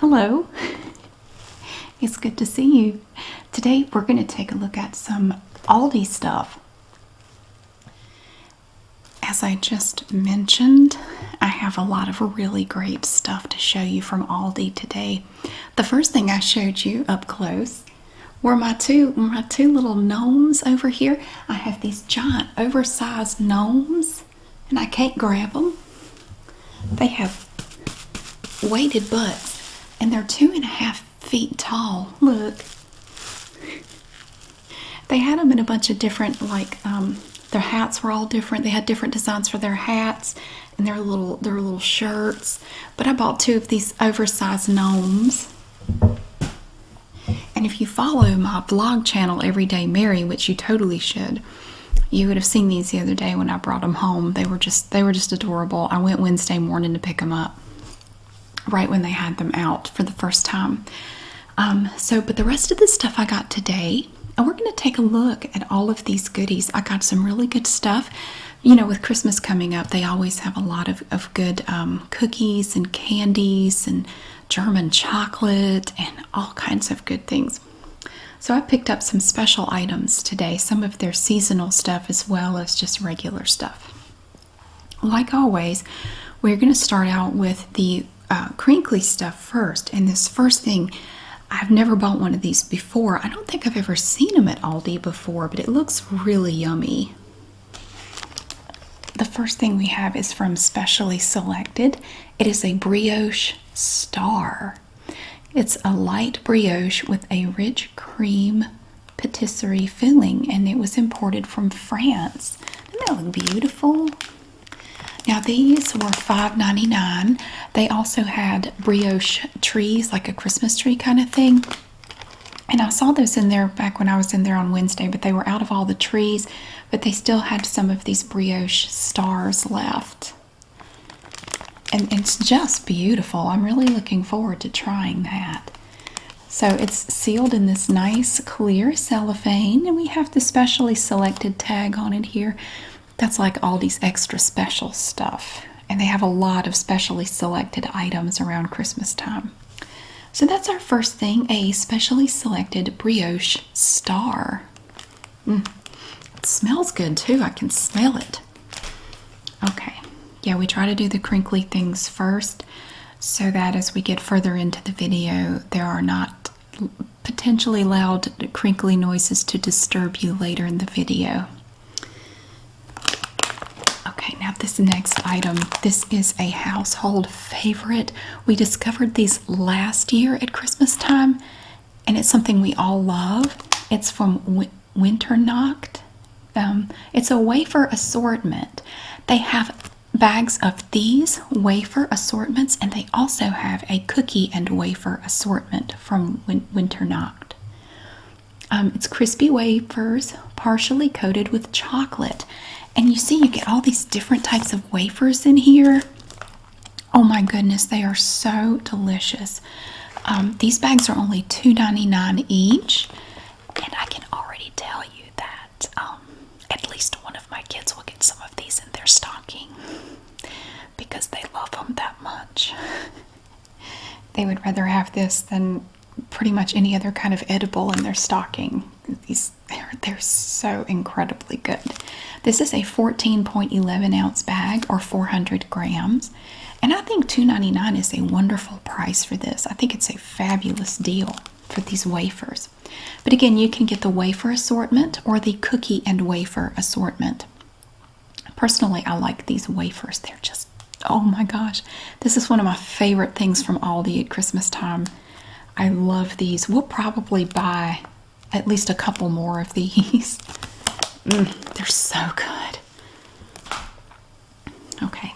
Hello. It's good to see you. Today we're going to take a look at some Aldi stuff. As I just mentioned, I have a lot of really great stuff to show you from Aldi today. The first thing I showed you up close were my two little gnomes over here. I have these giant oversized gnomes and I can't grab them. They have weighted butts and they're 2.5 feet tall. Look. They had them in a bunch of different, their hats were all different. They had different designs for their hats and their little shirts. But I bought 2 of these oversized gnomes. And if you follow my vlog channel, Everyday Mary, which you totally should, you would have seen these the other day when I brought them home. They were just adorable. I went Wednesday morning to pick them up, right when they had them out for the first time. But the rest of the stuff I got today, and we're going to take a look at all of these goodies. I got some really good stuff. You know, with Christmas coming up, they always have a lot of good cookies and candies and German chocolate and all kinds of good things. So I picked up some special items today, some of their seasonal stuff as well as just regular stuff. Like always, we're going to start out with the crinkly stuff first. And this first thing, I've never bought one of these before. I don't think I've ever seen them at Aldi before, but it looks really yummy. The first thing we have is from Specially Selected. It is a Brioche Star. It's a light brioche with a rich cream patisserie filling, and it was imported from France. Doesn't that look beautiful? Now these were $5.99. They also had brioche trees, like a Christmas tree kind of thing. And I saw those in there back when I was in there on Wednesday, but they were out of all the trees. But they still had some of these brioche stars left. And it's just beautiful. I'm really looking forward to trying that. So it's sealed in this nice clear cellophane, and we have the Specially Selected tag on it here. That's like Aldi's extra special stuff. And they have a lot of specially selected items around Christmas time. So that's our first thing, a Specially Selected Brioche Star. It smells good too. I can smell it. Okay. Yeah, we try to do the crinkly things first so that as we get further into the video, there are not potentially loud crinkly noises to disturb you later in the video. Okay, now this next item, this is a household favorite. We discovered these last year at Christmas time, and it's something we all love. It's from Winternacht. It's a wafer assortment. They have bags of these wafer assortments, and they also have a cookie and wafer assortment from Winternacht. It's crispy wafers partially coated with chocolate. And you see, you get all these different types of wafers in here. Oh my goodness, they are so delicious. These bags are only $2.99 each. And I can already tell you that at least one of my kids will get some of these in their stocking because they love them that much. They would rather have this than pretty much any other kind of edible in their stocking. They're so incredibly good. This is a 14.11 ounce bag, or 400 grams. And I think $2.99 is a wonderful price for this. I think it's a fabulous deal for these wafers. But again, you can get the wafer assortment or the cookie and wafer assortment. Personally, I like these wafers. They're just, oh my gosh. This is one of my favorite things from Aldi at Christmas time. I love these. We'll probably buy at least a couple more of these. They're so good. Okay.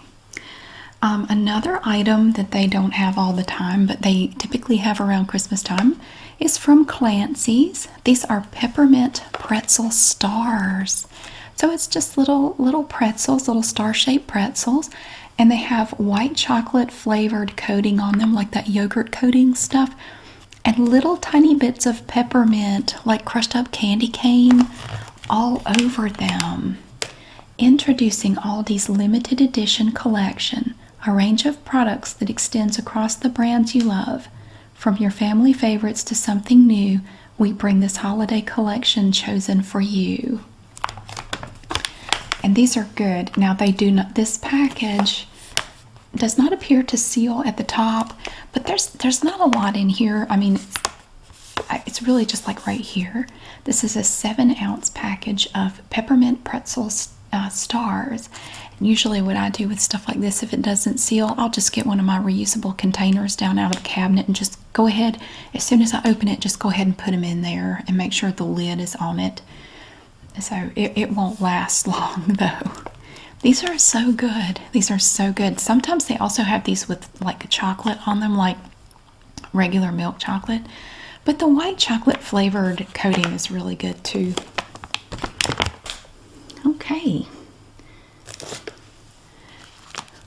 Another item that they don't have all the time, but they typically have around Christmas time, is from Clancy's. These are Peppermint Pretzel Stars. So it's just little pretzels, little star-shaped pretzels, and they have white chocolate flavored coating on them, like that yogurt coating stuff, and little tiny bits of peppermint, like crushed up candy cane, all over them. Introducing Aldi's limited edition collection, a range of products that extends across the brands you love. From your family favorites to something new, we bring this holiday collection chosen for you. And these are good. Now they do not, this package does not appear to seal at the top, but there's not a lot in here. I mean, it's really just like right here. This is a 7-ounce package of Peppermint Pretzels stars. And usually what I do with stuff like this, if it doesn't seal, I'll just get one of my reusable containers down out of the cabinet and just go ahead, as soon as I open it, just go ahead and put them in there and make sure the lid is on it. So it won't last long though. These are so good. These are so good. Sometimes they also have these with like a chocolate on them, like regular milk chocolate. But the white chocolate flavored coating is really good too. Okay.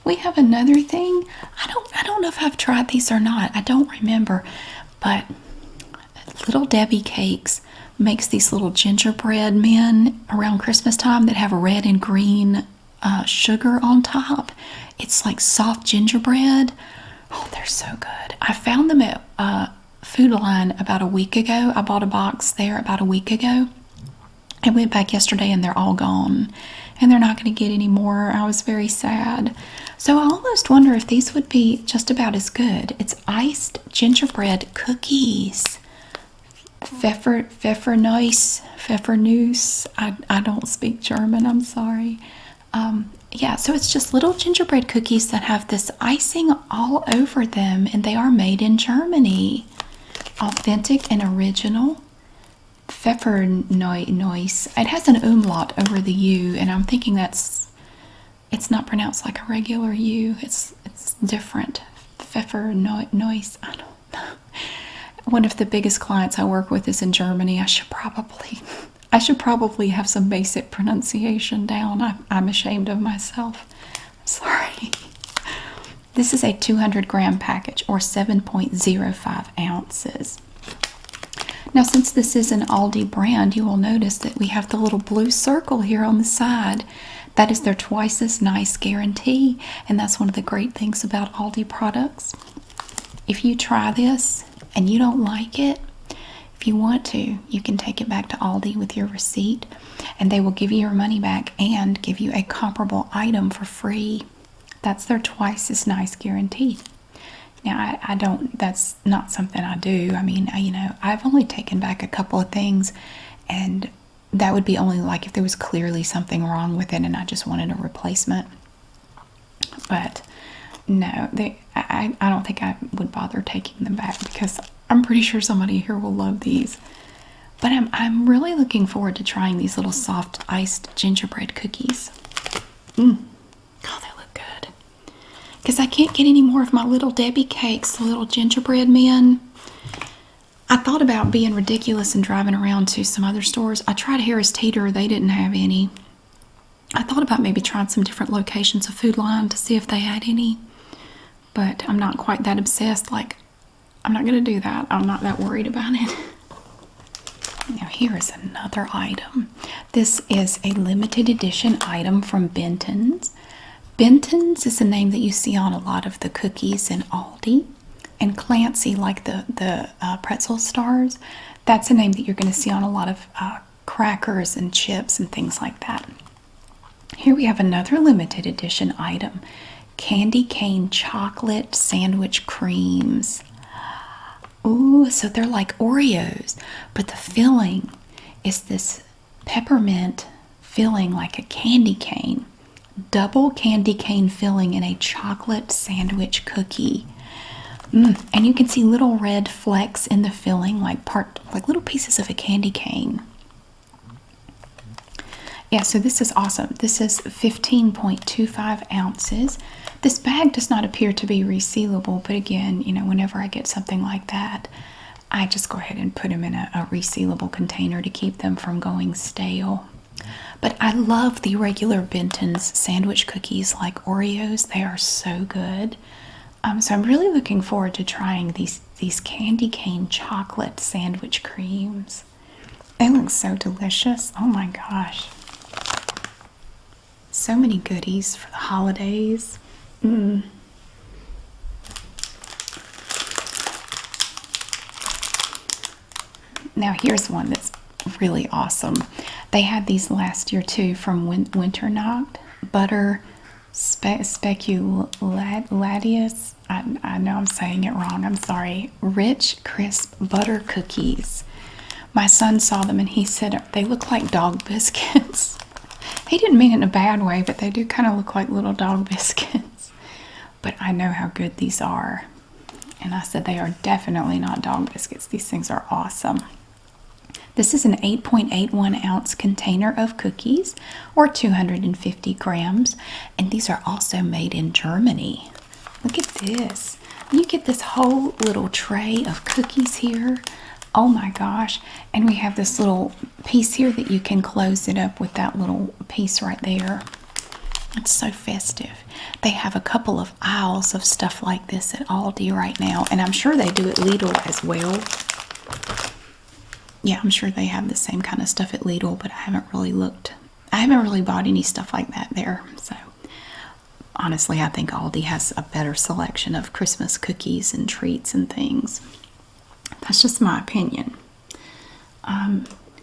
We have another thing. I don't know if I've tried these or not. I don't remember. But Little Debbie Cakes makes these little gingerbread men around Christmas time that have red and green sugar on top. It's like soft gingerbread. Oh, they're so good. I found them at Food Line about a week ago. I bought a box there about a week ago. I went back yesterday and they're all gone. And they're not going to get any more. I was very sad. So I almost wonder if these would be just about as good. It's iced gingerbread cookies. Pfeffernuss. I don't speak German, I'm sorry. Yeah, so it's just little gingerbread cookies that have this icing all over them, and they are made in Germany. Authentic and original. Pfeffernuss. It has an umlaut over the U, and I'm thinking it's not pronounced like a regular U. It's different. Pfeffernuss. I don't know. One of the biggest clients I work with is in Germany. I should probably have some basic pronunciation down. I'm ashamed of myself. I'm sorry. This is a 200-gram package, or 7.05 ounces. Now, since this is an Aldi brand, you will notice that we have the little blue circle here on the side. That is their twice as nice guarantee, and that's one of the great things about Aldi products. If you try this and you don't like it, if you want to, you can take it back to Aldi with your receipt, and they will give you your money back and give you a comparable item for free. That's their twice as nice guarantee. Now, I don't, that's not something I do. I mean, I've only taken back a couple of things, and that would be only like if there was clearly something wrong with it and I just wanted a replacement. But no, I don't think I would bother taking them back, because I'm pretty sure somebody here will love these. But I'm really looking forward to trying these little soft iced gingerbread cookies. Oh, they look good. Because I can't get any more of my Little Debbie cakes, the little gingerbread men. I thought about being ridiculous and driving around to some other stores. I tried Harris Teeter. They didn't have any. I thought about maybe trying some different locations of Food Line to see if they had any. But I'm not quite that obsessed. Like, I'm not going to do that. I'm not that worried about it. Now, here is another item. This is a limited edition item from Benton's. Benton's is a name that you see on a lot of the cookies in Aldi. And Clancy, like the pretzel stars, that's a name that you're going to see on a lot of crackers and chips and things like that. Here we have another limited edition item. Candy cane chocolate sandwich creams. Ooh, so they're like Oreos, but the filling is this peppermint filling like a candy cane. Double candy cane filling in a chocolate sandwich cookie. And you can see little red flecks in the filling, like little pieces of a candy cane. Yeah, so this is awesome. This is 15.25 ounces. This bag does not appear to be resealable, but again, whenever I get something like that, I just go ahead and put them in a resealable container to keep them from going stale. But I love the regular Benton's sandwich cookies like Oreos. They are so good. So I'm really looking forward to trying these candy cane chocolate sandwich creams. They look so delicious. Oh my gosh. So many goodies for the holidays. Now here's one that's really awesome. They had these last year too from Winter Nacht. Butter speculatius. I know I'm saying it wrong. I'm sorry. Rich, crisp butter cookies. My son saw them and he said they look like dog biscuits. He didn't mean it in a bad way, but they do kind of look like little dog biscuits. But I know how good these are. And I said they are definitely not dog biscuits. These things are awesome. This is an 8.81 ounce container of cookies, or 250 grams. And these are also made in Germany. Look at this. You get this whole little tray of cookies here. Oh my gosh. And we have this little piece here that you can close it up with that little piece right there. It's so festive. They have a couple of aisles of stuff like this at Aldi right now. And I'm sure they do at Lidl as well. Yeah, I'm sure they have the same kind of stuff at Lidl, but I haven't really looked. I haven't really bought any stuff like that there. So honestly, I think Aldi has a better selection of Christmas cookies and treats and things. That's just my opinion.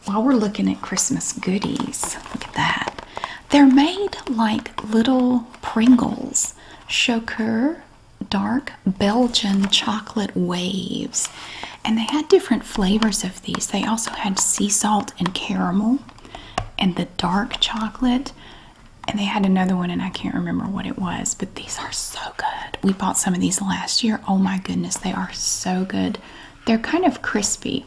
While we're looking at Christmas goodies, look at that. They're made like little Pringles. Chocour dark Belgian chocolate waves. And they had different flavors of these. They also had sea salt and caramel and the dark chocolate. And they had another one and I can't remember what it was. But these are so good. We bought some of these last year. Oh my goodness, they are so good. They're kind of crispy.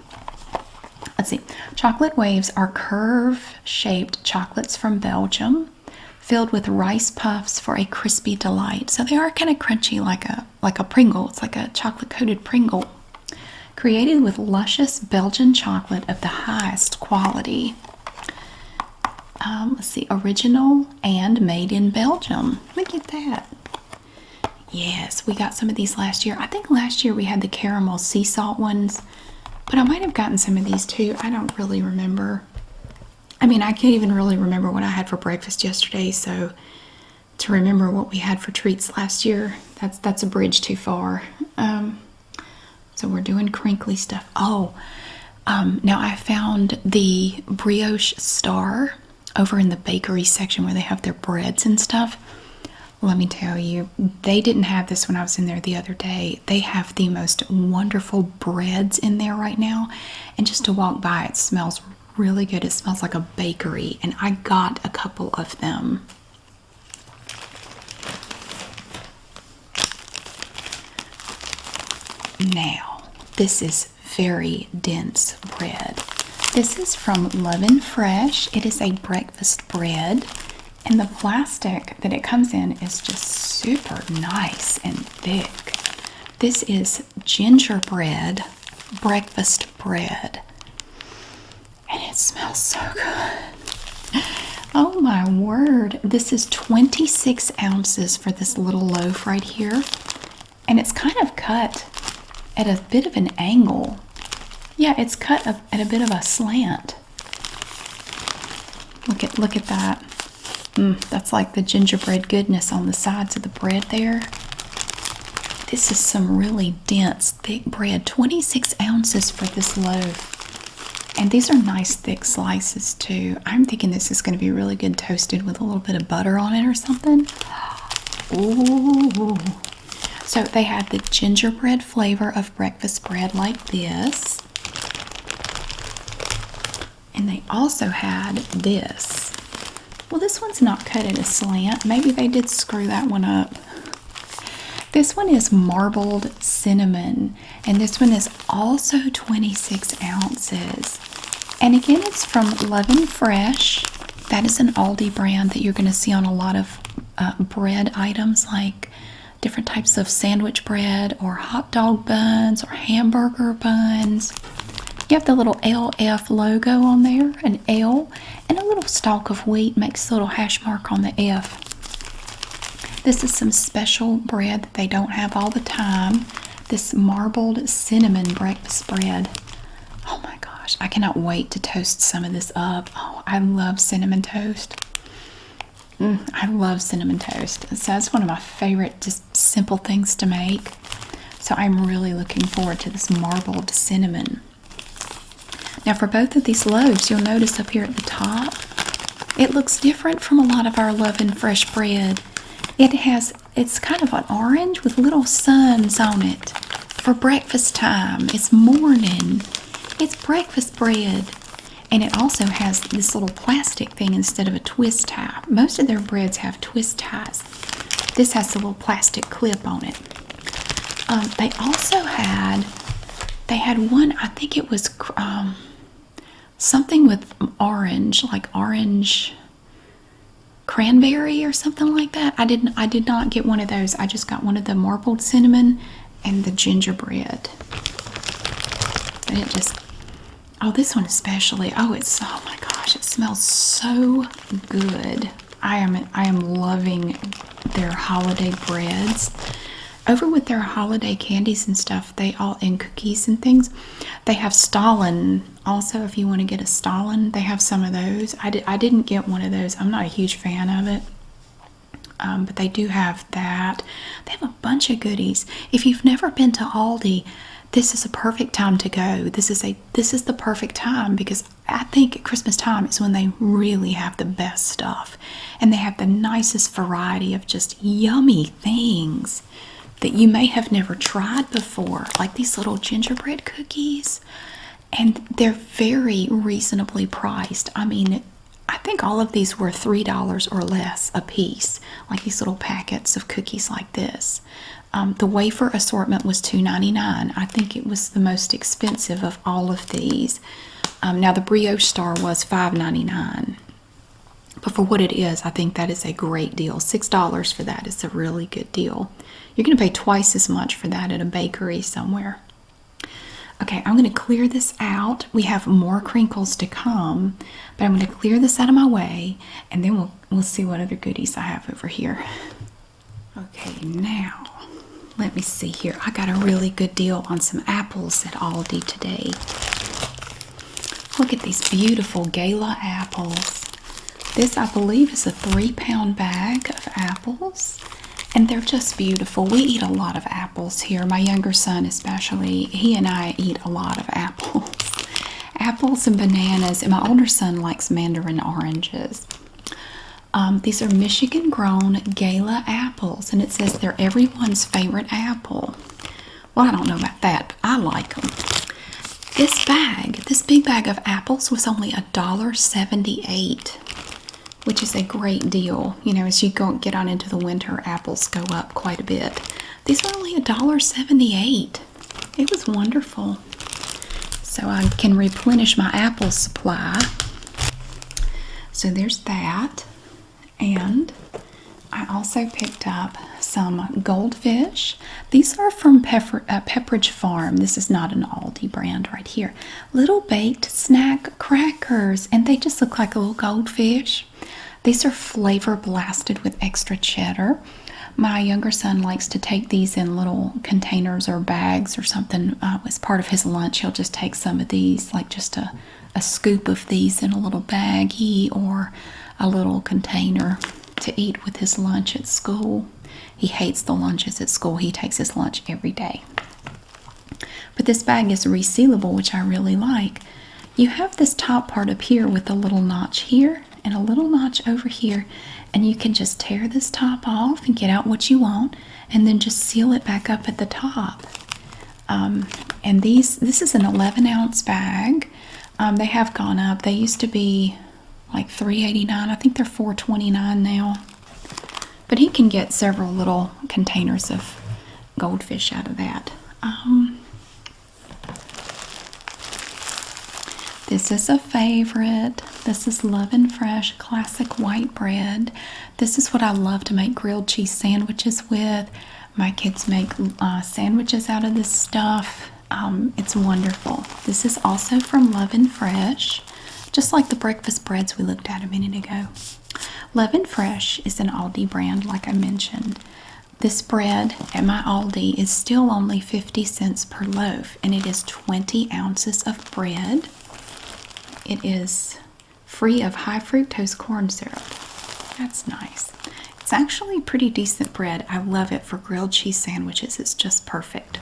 Let's see. Chocolate waves are curve-shaped chocolates from Belgium, filled with rice puffs for a crispy delight. So they are kind of crunchy like a Pringle. It's like a chocolate-coated Pringle. Created with luscious Belgian chocolate of the highest quality. Let's see. Original and made in Belgium. Look at that. Yes, we got some of these last year. I think last year we had the caramel sea salt ones, but I might have gotten some of these too. I don't really remember. I mean, I can't even really remember what I had for breakfast yesterday, so to remember what we had for treats last year, that's a bridge too far. So we're doing crinkly stuff. Oh, now I found the Brioche Star over in the bakery section where they have their breads and stuff. Let me tell you, they didn't have this when I was in there the other day. They have the most wonderful breads in there right now. And just to walk by, it smells really good. It smells like a bakery. And I got a couple of them. Now, this is very dense bread. This is from Lovin Fresh. It is a breakfast bread. And the plastic that it comes in is just super nice and thick. This is gingerbread breakfast bread. And it smells so good. Oh my word. This is 26 ounces for this little loaf right here. And it's kind of cut at a bit of an angle. Yeah, it's cut at a bit of a slant. Look at that. That's like the gingerbread goodness on the sides of the bread there. This is some really dense, thick bread. 26 ounces for this loaf. And these are nice, thick slices, too. I'm thinking this is going to be really good toasted with a little bit of butter on it or something. Ooh. So they have the gingerbread flavor of breakfast bread like this. And they also had this. Well, this one's not cut at a slant. Maybe they did screw that one up. This one is marbled cinnamon. And this one is also 26 ounces. And again, it's from Lovin Fresh. That is an Aldi brand that you're going to see on a lot of bread items, like different types of sandwich bread or hot dog buns or hamburger buns. You have the little LF logo on there, an L, and a little stalk of wheat makes a little hash mark on the F. This is some special bread that they don't have all the time. This marbled cinnamon breakfast bread. Oh my gosh, I cannot wait to toast some of this up. Oh, I love cinnamon toast. I love cinnamon toast. So that's one of my favorite just simple things to make. So I'm really looking forward to this marbled cinnamon. Now for both of these loaves, you'll notice up here at the top, it looks different from a lot of our Lovin fresh bread. It's kind of an orange with little suns on it. For breakfast time, it's morning. It's breakfast bread. And it also has this little plastic thing instead of a twist tie. Most of their breads have twist ties. This has a little plastic clip on it. They had one, I think it was something with orange, like orange cranberry or something like that. I did not get one of those. I just got one of the marbled cinnamon and the gingerbread. And it just, oh, this one especially. Oh, oh my gosh, it smells so good. I am loving their holiday breads. Over with their holiday candies and stuff, and cookies and things, they have Stalin. Also, if you want to get a Stalin, they have some of those. I didn't get one of those. I'm not a huge fan of it. But they do have that. They have a bunch of goodies. If you've never been to Aldi, this is a perfect time to go. This is the perfect time because I think at Christmas time is when they really have the best stuff. And they have the nicest variety of just yummy things that you may have never tried before, like these little gingerbread cookies. And they're very reasonably priced. I mean, I think all of these were $3 or less a piece, like these little packets of cookies like this. The Wafer Assortment was $2.99. I think it was the most expensive of all of these. Now the Brioche Star was $5.99. But for what it is, I think that is a great deal. $6 for that is a really good deal. You're going to pay twice as much for that at a bakery somewhere. Okay, I'm going to clear this out. We have more crinkles to come, but I'm going to clear this out of my way, and then we'll see what other goodies I have over here. Okay, now, let me see here. I got a really good deal on some apples at Aldi today. Look at these beautiful Gala apples. This, I believe, is a 3-pound bag of apples. And they're just beautiful. We eat a lot of apples here. My younger son especially. He and I eat a lot of apples. Apples and bananas. And my older son likes mandarin oranges. These are Michigan-grown Gala apples. And it says they're everyone's favorite apple. Well, I don't know about that, but I like them. This big bag of apples was only $1.78. Which is a great deal. You know, as you get on into the winter, apples go up quite a bit. These are only $1.78. It was wonderful. So I can replenish my apple supply. So there's that. And I also picked up some Goldfish. These are from Pepperidge Farm. This is not an Aldi brand right here. Little baked snack crackers. And they just look like a little goldfish. These are flavor blasted with extra cheddar. My younger son likes to take these in little containers or bags or something as part of his lunch. He'll just take some of these, like just a scoop of these in a little baggie or a little container to eat with his lunch at school. He hates the lunches at school. He takes his lunch every day. But this bag is resealable, which I really like. You have this top part up here with a little notch here and a little notch over here, and you can just tear this top off and get out what you want and then just seal it back up at the top. And this is an 11-ounce bag. They have gone up. They used to be like $3.89. I think they're $4.29 now. But he can get several little containers of Goldfish out of that. This is a favorite. This is Lovin Fresh Classic White Bread. This is what I love to make grilled cheese sandwiches with. My kids make sandwiches out of this stuff. It's wonderful. This is also from Lovin Fresh, just like the breakfast breads we looked at a minute ago. Lovin Fresh is an Aldi brand, like I mentioned. This bread at my Aldi is still only 50 cents per loaf, and it is 20 ounces of bread. It is free of high fructose corn syrup. That's nice. It's actually pretty decent bread. I love it for grilled cheese sandwiches. It's just perfect.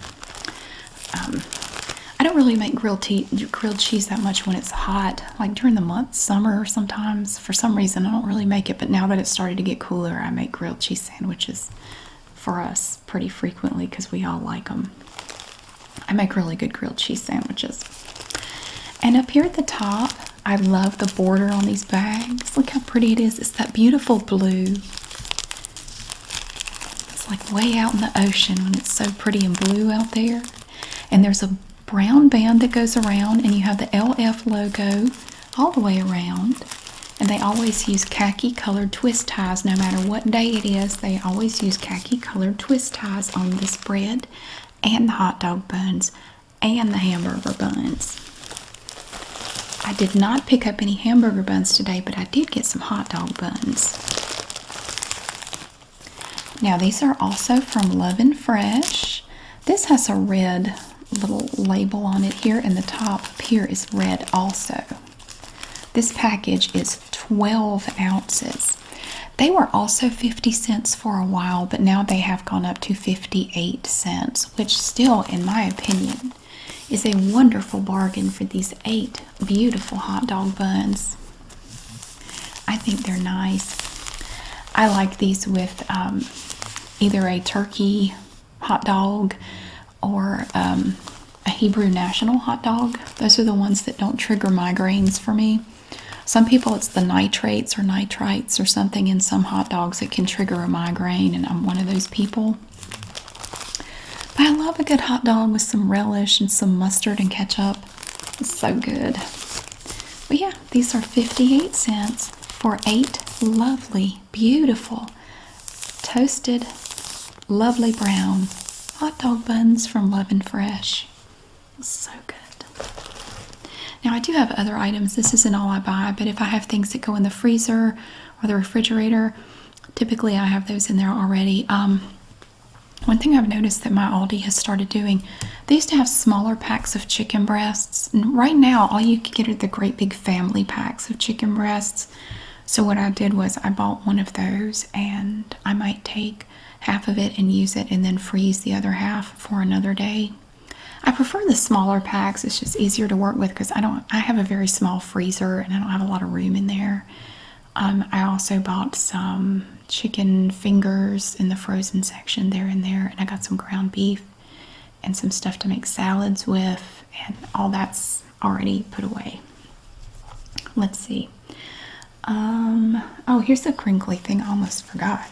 I don't really make grilled cheese that much when it's hot, like during the month, summer sometimes. For some reason, I don't really make it, but now that it's started to get cooler, I make grilled cheese sandwiches for us pretty frequently because we all like them. I make really good grilled cheese sandwiches. And up here at the top, I love the border on these bags. Look how pretty it is. It's that beautiful blue. It's like way out in the ocean when it's so pretty and blue out there. And there's a brown band that goes around, and you have the LF logo all the way around. And they always use khaki colored twist ties. No matter what day it is, they always use khaki colored twist ties on this bread and the hot dog buns and the hamburger buns. I did not pick up any hamburger buns today, but I did get some hot dog buns. Now these are also from Lovin Fresh. This has a red little label on it here, and the top up here is red also. This package is 12 ounces. They were also 50 cents for a while, but now they have gone up to 58 cents, which still, in my opinion, is a wonderful bargain for these 8 beautiful hot dog buns. I think they're nice. I like these with either a turkey hot dog or a Hebrew National hot dog. Those are the ones that don't trigger migraines for me. Some people, it's the nitrates or nitrites or something in some hot dogs that can trigger a migraine, and I'm one of those people. But I love a good hot dog with some relish and some mustard and ketchup. It's so good. But yeah, these are 58 cents for 8 lovely, beautiful, toasted, lovely brown hot dog buns from Lovin Fresh. It's so good. Now I do have other items. This isn't all I buy, but if I have things that go in the freezer or the refrigerator, typically I have those in there already. One thing I've noticed that my Aldi has started doing, they used to have smaller packs of chicken breasts. And right now, all you can get are the great big family packs of chicken breasts. So what I did was I bought one of those, and I might take half of it and use it and then freeze the other half for another day. I prefer the smaller packs. It's just easier to work with because I have a very small freezer and I don't have a lot of room in there. I also bought some chicken fingers in the frozen section there and there, and I got some ground beef and some stuff to make salads with, and all that's already put away. Let's see. Oh, here's the crinkly thing I almost forgot.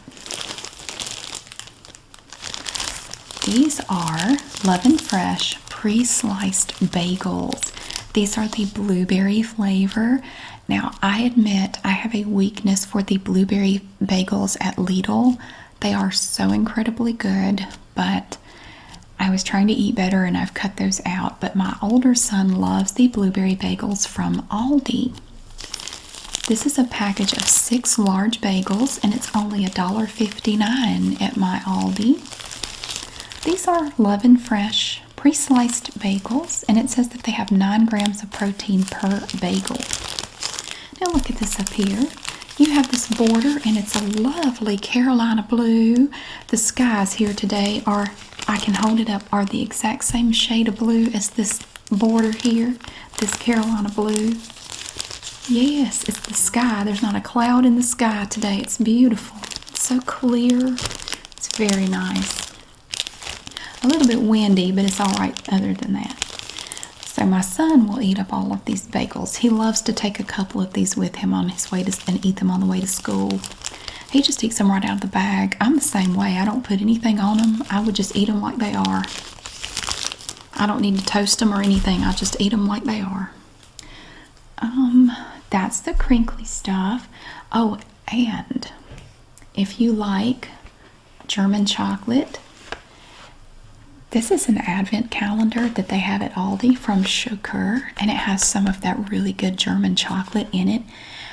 These are Lovin Fresh pre-sliced bagels. These are the blueberry flavor. Now, I admit I have a weakness for the blueberry bagels at Lidl. They are so incredibly good, but I was trying to eat better and I've cut those out. But my older son loves the blueberry bagels from Aldi. This is a package of 6 large bagels, and it's only $1.59 at my Aldi. These are Lovin Fresh pre-sliced bagels, and it says that they have 9 grams of protein per bagel. Now look at this up here. You have this border, and it's a lovely Carolina blue. The skies here today are, I can hold it up, are the exact same shade of blue as this border here, this Carolina blue. Yes, it's the sky. There's not a cloud in the sky today. It's beautiful. It's so clear. It's very nice. A little bit windy, but it's all right other than that. So my son will eat up all of these bagels. He loves to take a couple of these with him on his way to, and eat them on the way to school. He just eats them right out of the bag. I'm the same way. I don't put anything on them. I would just eat them like they are. I don't need to toast them or anything. I just eat them like they are. That's the crinkly stuff. Oh, and if you like German chocolate, this is an advent calendar that they have at Aldi from Schokr, and it has some of that really good German chocolate in it.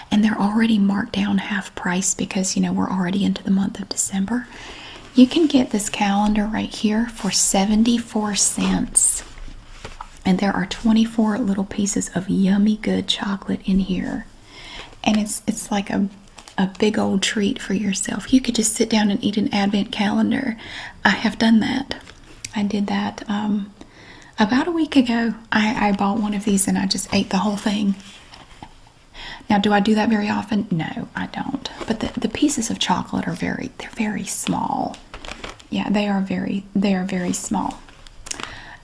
And they're already marked down half price because, you know, we're already into the month of December. You can get this calendar right here for 74 cents. And there are 24 little pieces of yummy good chocolate in here. And it's like a big old treat for yourself. You could just sit down and eat an advent calendar. I have done that. I did that About a week ago, I bought one of these and I just ate the whole thing. Now, do I do that very often? No, I don't. But the pieces of chocolate are they're very small. Yeah, they are very small.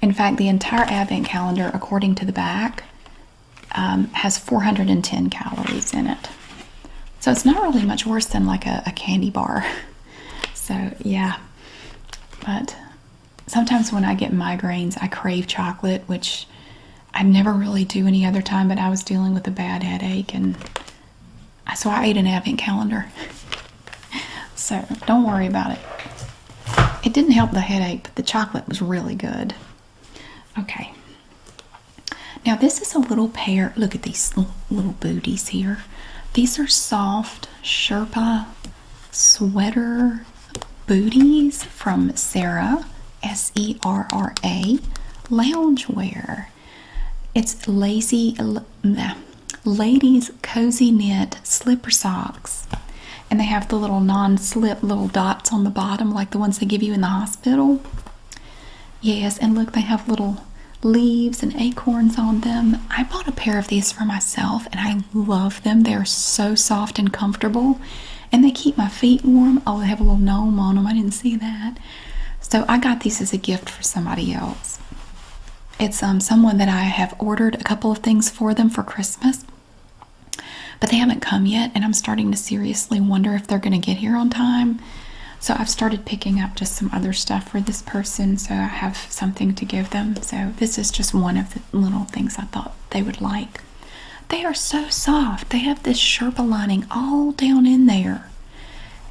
In fact, the entire advent calendar, according to the back, has 410 calories in it. So it's not really much worse than like a candy bar. So yeah, but sometimes when I get migraines, I crave chocolate, which I never really do any other time, but I was dealing with a bad headache, and so I ate an advent calendar. So don't worry about it. It didn't help the headache, but the chocolate was really good. Okay. Now this is a little pair. Look at these little booties here. These are soft Sherpa sweater booties from Sarah, S-E-R-R-A, loungewear. It's ladies cozy knit slipper socks. And they have the little non-slip little dots on the bottom, like the ones they give you in the hospital. Yes, and look, they have little leaves and acorns on them. I bought a pair of these for myself and I love them. They're so soft and comfortable, and they keep my feet warm. Oh, they have a little gnome on them. I didn't see that. So I got these as a gift for somebody else. It's someone that I have ordered a couple of things for them for Christmas, but they haven't come yet, and I'm starting to seriously wonder if they're going to get here on time. So I've started picking up just some other stuff for this person, so I have something to give them. So this is just one of the little things I thought they would like. They are so soft. They have this Sherpa lining all down in there.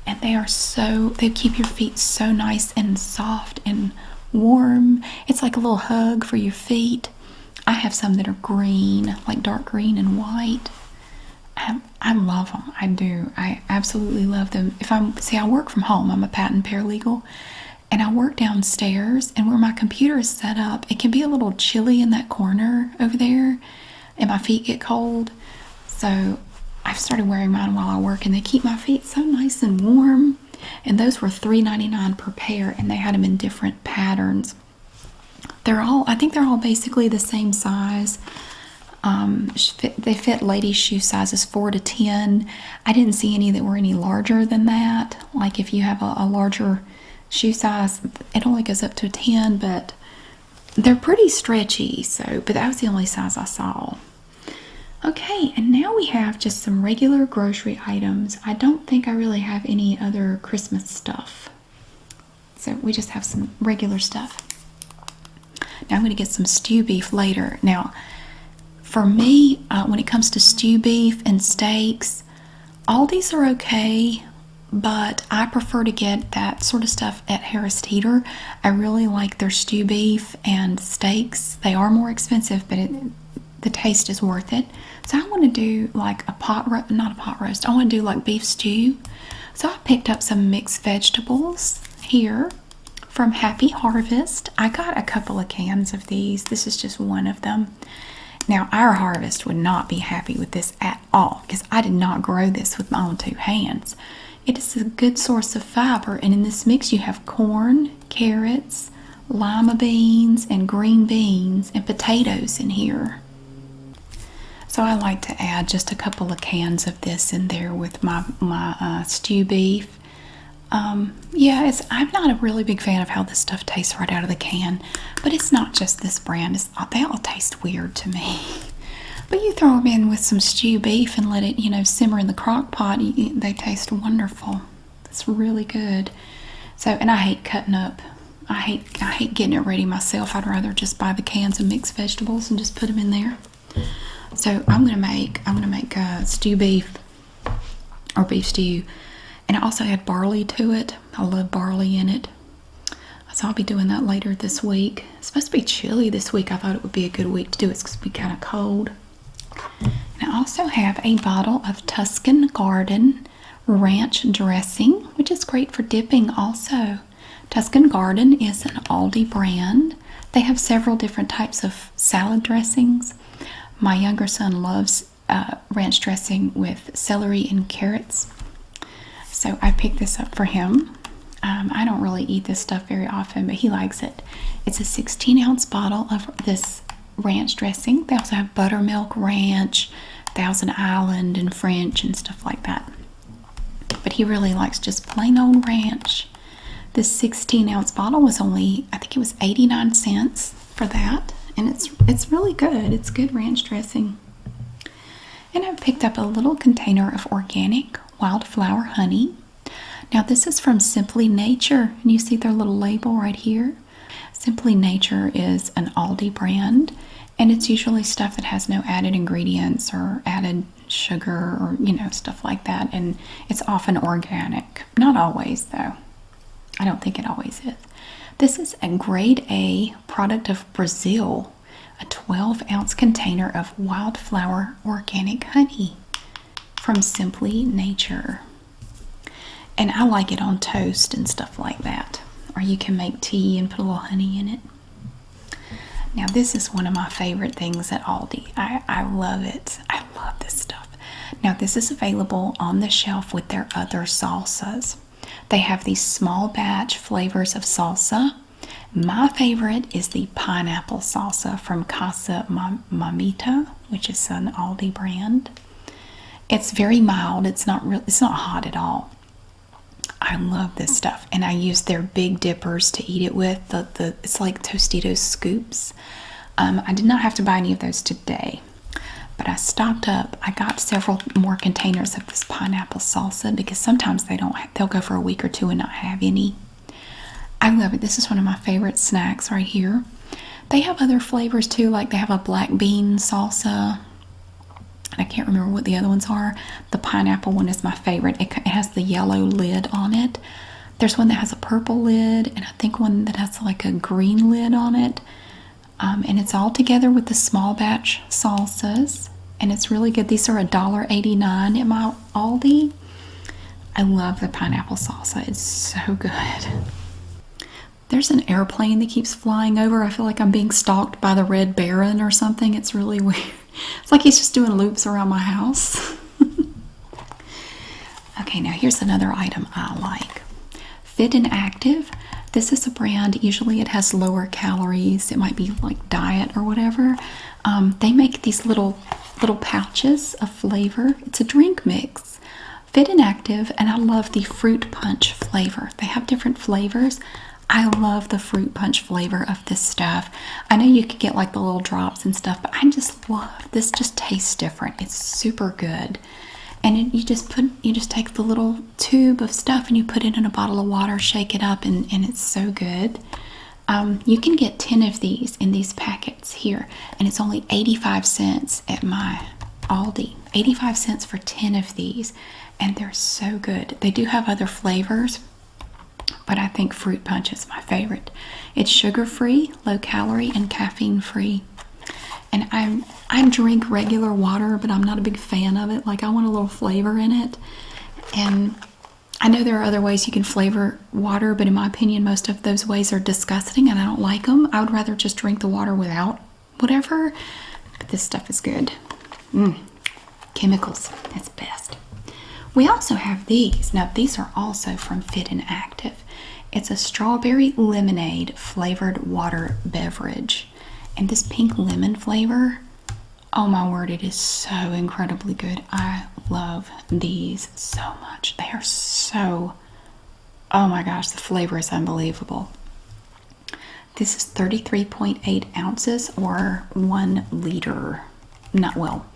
And they keep your feet so nice and soft and warm. It's like a little hug for your feet. I have some that are green, like dark green and white. I love them. I do. I absolutely love them. I work from home. I'm a patent paralegal, and I work downstairs, and where my computer is set up, it can be a little chilly in that corner over there, and my feet get cold. So I've started wearing mine while I work, and they keep my feet so nice and warm. And those were $3.99 per pair, and they had them in different patterns. I think they're all basically the same size. They fit ladies' shoe sizes 4 to 10. I didn't see any that were any larger than that. Like if you have a larger shoe size, it only goes up to a 10, but they're pretty stretchy. But that was the only size I saw. Okay, and now we have just some regular grocery items. I don't think I really have any other Christmas stuff. So we just have some regular stuff. Now I'm going to get some stew beef later. Now, for me, when it comes to stew beef and steaks, Aldi's are okay, but I prefer to get that sort of stuff at Harris Teeter. I really like their stew beef and steaks. They are more expensive, but the taste is worth it. So I want to do like not a pot roast. I want to do like beef stew. So I picked up some mixed vegetables here from Happy Harvest. I got a couple of cans of these. This is just one of them. Now, our harvest would not be happy with this at all because I did not grow this with my own 2 hands. It is a good source of fiber, and in this mix you have corn, carrots, lima beans, and green beans, and potatoes in here. So I like to add just a couple of cans of this in there with my stew beef. Yeah, I'm not a really big fan of how this stuff tastes right out of the can, but it's not just this brand. They all taste weird to me. But you throw them in with some stew beef and let it, simmer in the crock pot. They taste wonderful. It's really good. So, and I hate cutting up. I hate getting it ready myself. I'd rather just buy the cans of mixed vegetables and just put them in there. So I'm gonna make stew beef or beef stew. And I also add barley to it. I love barley in it. So I'll be doing that later this week. It's supposed to be chilly this week. I thought it would be a good week to do it. It's going to be kind of cold. And I also have a bottle of Tuscan Garden ranch dressing, which is great for dipping also. Tuscan Garden is an Aldi brand. They have several different types of salad dressings. My younger son loves ranch dressing with celery and carrots. So I picked this up for him. I don't really eat this stuff very often, but he likes it. It's a 16-ounce bottle of this ranch dressing. They also have buttermilk ranch, Thousand Island, and French, and stuff like that. But he really likes just plain old ranch. This 16-ounce bottle was only, I think it was 89 cents for that. And it's really good. It's good ranch dressing. And I picked up a little container of organic wildflower honey. Now this is from Simply Nature, and you see their little label right here. Simply Nature is an Aldi brand, and it's usually stuff that has no added ingredients or added sugar or, stuff like that. And it's often organic. Not always, though. I don't think it always is. This is a grade A product of Brazil, a 12-ounce container of wildflower organic honey from Simply Nature. And I like it on toast and stuff like that. Or you can make tea and put a little honey in it. Now this is one of my favorite things at Aldi. I love it. I love this stuff. Now this is available on the shelf with their other salsas. They have these small batch flavors of salsa. My favorite is the pineapple salsa from Casa Mamita, which is an Aldi brand. It's very mild. It's not hot at all. I love this stuff, and I use their big dippers to eat it with. It's like Tostitos scoops. I did not have to buy any of those today, but I stocked up. I got several more containers of this pineapple salsa because sometimes they'll go for a week or two and not have any. I love it. This is one of my favorite snacks right here. They have other flavors too, like they have a black bean salsa. I can't remember what the other ones are. The pineapple one is my favorite. It has the yellow lid on it. There's one that has a purple lid, and I think one that has like a green lid on it. And it's all together with the small batch salsas, and it's really good. These are $1.89 at my Aldi. I love the pineapple salsa. It's so good. There's an airplane that keeps flying over. I feel like I'm being stalked by the Red Baron or something. It's really weird. It's like he's just doing loops around my house. Okay, now here's another item I like. Fit and Active. This is a brand. Usually it has lower calories. It might be like diet or whatever. They make these little pouches of flavor. It's a drink mix. Fit and Active, and I love the fruit punch flavor. They have different flavors. I love the fruit punch flavor of this stuff. I know you could get like the little drops and stuff, but I just love this. Just tastes different. It's super good. And you just take the little tube of stuff and you put it in a bottle of water, shake it up, and it's so good. You can get 10 of these in these packets here, and it's only 85 cents at my Aldi. 85 cents for 10 of these, and they're so good. They do have other flavors, but I think fruit punch is my favorite. It's sugar-free, low-calorie, and caffeine-free. And I drink regular water, but I'm not a big fan of it. Like, I want a little flavor in it. And I know there are other ways you can flavor water, but in my opinion, most of those ways are disgusting, and I don't like them. I would rather just drink the water without whatever. But this stuff is good. Chemicals, that's best. We also have these. Now, these are also from Fit and Active. It's a strawberry lemonade flavored water beverage. And this pink lemon flavor, oh my word, it is so incredibly good. I love these so much. They are so, oh my gosh, the flavor is unbelievable. This is 33.8 ounces or 1 liter. Not well.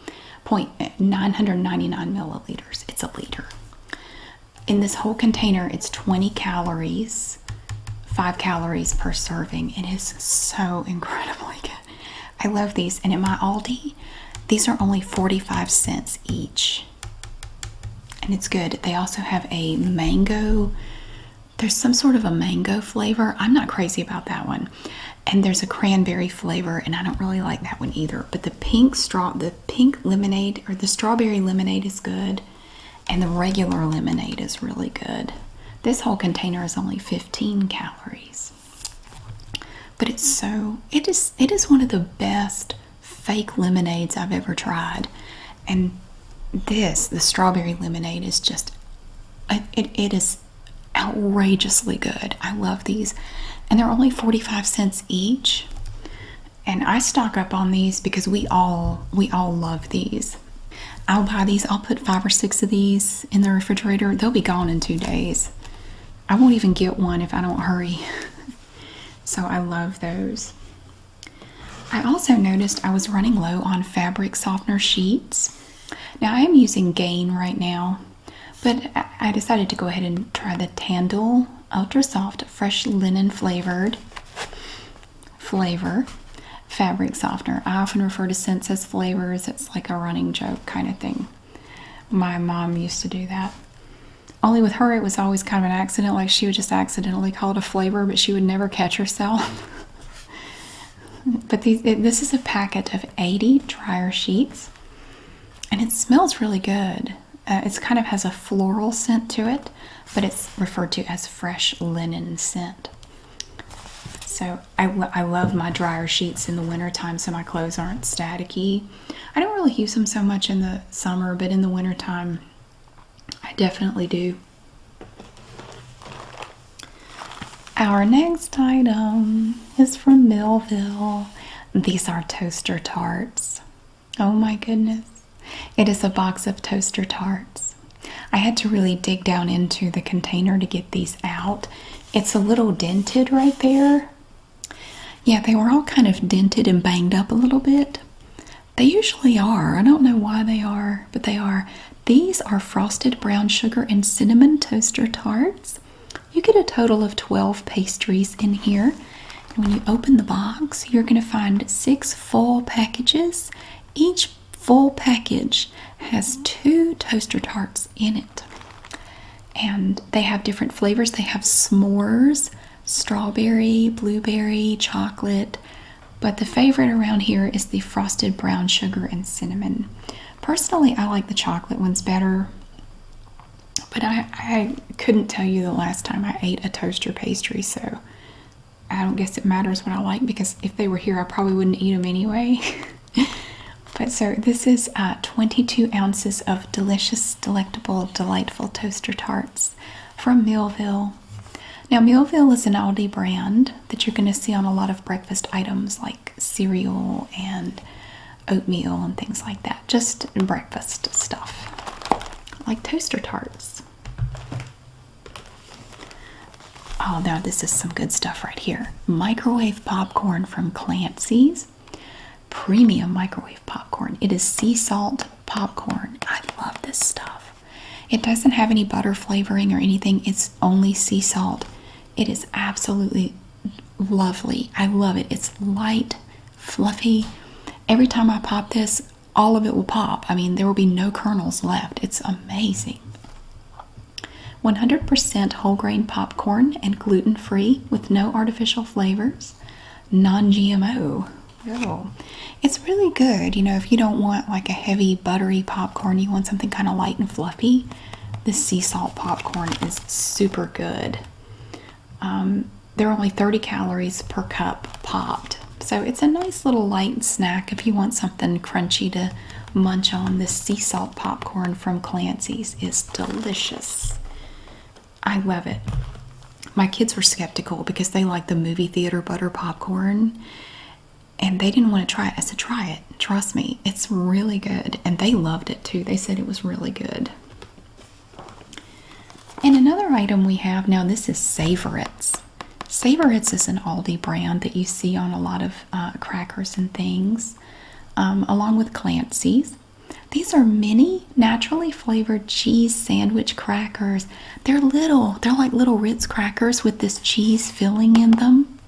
999 milliliters. It's a liter. In this whole container, it's 20 calories, 5 calories per serving. It is so incredibly good. I love these. And at my Aldi, these are only 45 cents each. And it's good. They also have a mango. There's some sort of a mango flavor. I'm not crazy about that one. And there's a cranberry flavor, and I don't really like that one either. But the pink lemonade, or the strawberry lemonade, is good, and the regular lemonade is really good. This whole container is only 15 calories. But it is one of the best fake lemonades I've ever tried. And the strawberry lemonade is just, it is outrageously good. I love these. And they're only 45 cents each. And I stock up on these because we all love these. I'll buy these. I'll put 5 or 6 of these in the refrigerator. They'll be gone in 2 days. I won't even get one if I don't hurry. So I love those. I also noticed I was running low on fabric softener sheets. Now I am using Gain right now, but I decided to go ahead and try the Tandle Ultra Soft Fresh Linen Flavor fabric softener. I often refer to scents as flavors. It's like a running joke kind of thing. My mom used to do that. Only with her, it was always kind of an accident. Like she would just accidentally call it a flavor, but she would never catch herself. But this is a packet of 80 dryer sheets, and it smells really good. It kind of has a floral scent to it, but it's referred to as fresh linen scent. So I love my dryer sheets in the wintertime so my clothes aren't staticky. I don't really use them so much in the summer, but in the wintertime, I definitely do. Our next item is from Millville. These are toaster tarts. Oh my goodness. It is a box of toaster tarts. I had to really dig down into the container to get these out. It's a little dented right there. Yeah, they were all kind of dented and banged up a little bit. They usually are. I don't know why they are, but they are. These are frosted brown sugar and cinnamon toaster tarts. You get a total of 12 pastries in here. And when you open the box, you're going to find 6 full packages. Each full package has 2 toaster tarts in it. And they have different flavors. They have s'mores, strawberry, blueberry, chocolate. But the favorite around here is the frosted brown sugar and cinnamon. Personally, I like the chocolate ones better. But I couldn't tell you the last time I ate a toaster pastry, so I don't guess it matters what I like, because if they were here, I probably wouldn't eat them anyway. But so this is 22 ounces of delicious, delectable, delightful toaster tarts from Millville. Now, Millville is an Aldi brand that you're going to see on a lot of breakfast items like cereal and oatmeal and things like that. Just breakfast stuff, like toaster tarts. Oh, now this is some good stuff right here. Microwave popcorn from Clancy's. Premium microwave popcorn. It is sea salt popcorn. I love this stuff. It doesn't have any butter flavoring or anything. It's only sea salt. It is absolutely lovely. I love it. It's light, fluffy. Every time I pop this, all of it will pop. I mean, there will be no kernels left. It's amazing. 100% whole grain popcorn and gluten-free with no artificial flavors. Non-GMO. Oh, it's really good. You know, if you don't want like a heavy buttery popcorn, you want something kind of light and fluffy, this sea salt popcorn is super good. There are only 30 calories per cup popped. So it's a nice little light snack if you want something crunchy to munch on. This sea salt popcorn from Clancy's is delicious. I love it. My kids were skeptical because they like the movie theater butter popcorn, and they didn't want to try it. I said, try it. Trust me, it's really good. And they loved it too. They said it was really good. And another item we have now, this is Savoritz. Savoritz is an Aldi brand that you see on a lot of crackers and things, along with Clancy's. These are mini, naturally flavored cheese sandwich crackers. They're little. They're like little Ritz crackers with this cheese filling in them.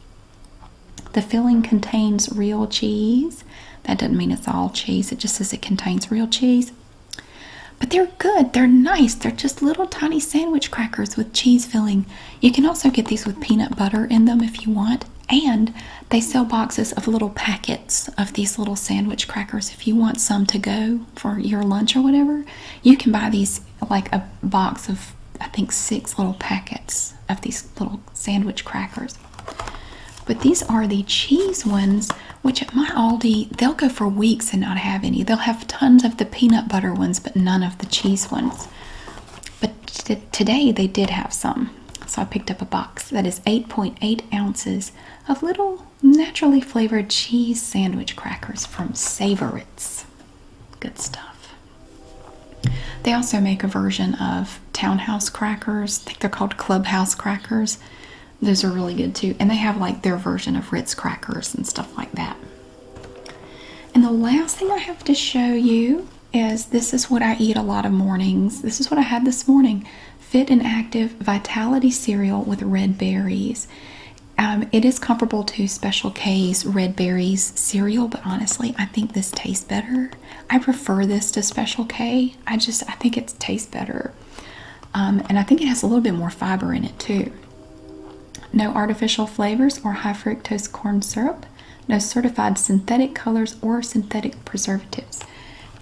The filling contains real cheese. That doesn't mean it's all cheese. It just says it contains real cheese. But they're good. They're nice. They're just little tiny sandwich crackers with cheese filling. You can also get these with peanut butter in them if you want. And they sell boxes of little packets of these little sandwich crackers. If you want some to go for your lunch or whatever, you can buy these, like a box of, I think, 6 little packets of these little sandwich crackers. But these are the cheese ones, which at my Aldi, they'll go for weeks and not have any. They'll have tons of the peanut butter ones, but none of the cheese ones. But today they did have some. So I picked up a box that is 8.8 ounces of little naturally flavored cheese sandwich crackers from Savorites. Good stuff. They also make a version of Townhouse crackers. I think they're called Clubhouse crackers. Those are really good too. And they have like their version of Ritz crackers and stuff like that. And the last thing I have to show you is this is what I eat a lot of mornings. This is what I had this morning. Fit and Active Vitality cereal with red berries. It is comparable to Special K's Red Berries cereal, but honestly, I think this tastes better. I prefer this to Special K. I think it tastes better. And I think it has a little bit more fiber in it too. No artificial flavors or high fructose corn syrup. No certified synthetic colors or synthetic preservatives.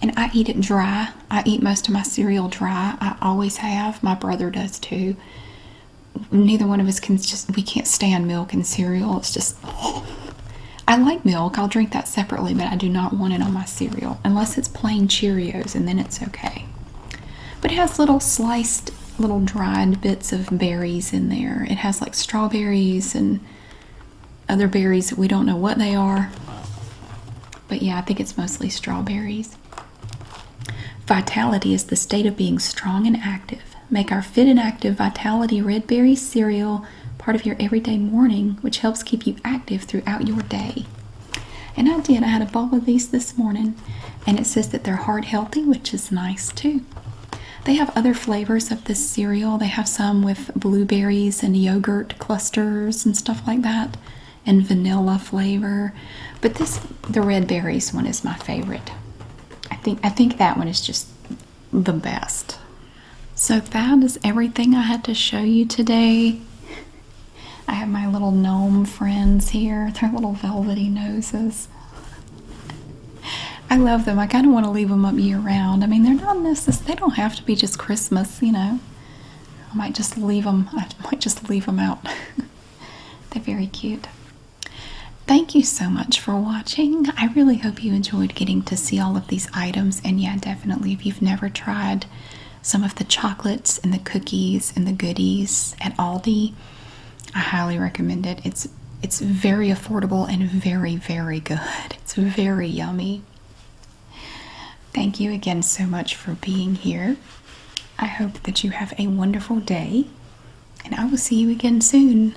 And I eat it dry. I eat most of my cereal dry. I always have. My brother does too. Neither one of us we can't stand milk and cereal. It's just, I like milk. I'll drink that separately, but I do not want it on my cereal unless it's plain Cheerios, and then it's okay. But it has little sliced, little dried bits of berries in there. It has like strawberries and other berries that we don't know what they are. But yeah, I think it's mostly strawberries. Vitality is the state of being strong and active. Make our Fit and Active Vitality Red Berry cereal part of your everyday morning, which helps keep you active throughout your day. And I did. I had a bowl of these this morning, and it says that they're heart healthy, which is nice too. They have other flavors of this cereal. They have some with blueberries and yogurt clusters and stuff like that, and vanilla flavor. But the red berries one is my favorite. I think that one is just the best. So that is everything I had to show you today. I have my little gnome friends here. Their little velvety noses. I love them. I kind of want to leave them up year round. I mean, they're not necessary. They don't have to be just Christmas, you know. I might just leave them out. They're very cute. Thank you so much for watching. I really hope you enjoyed getting to see all of these items. And yeah, definitely, if you've never tried some of the chocolates and the cookies and the goodies at Aldi, I highly recommend it. It's very affordable and very, very good. It's very yummy. Thank you again so much for being here. I hope that you have a wonderful day, and I will see you again soon.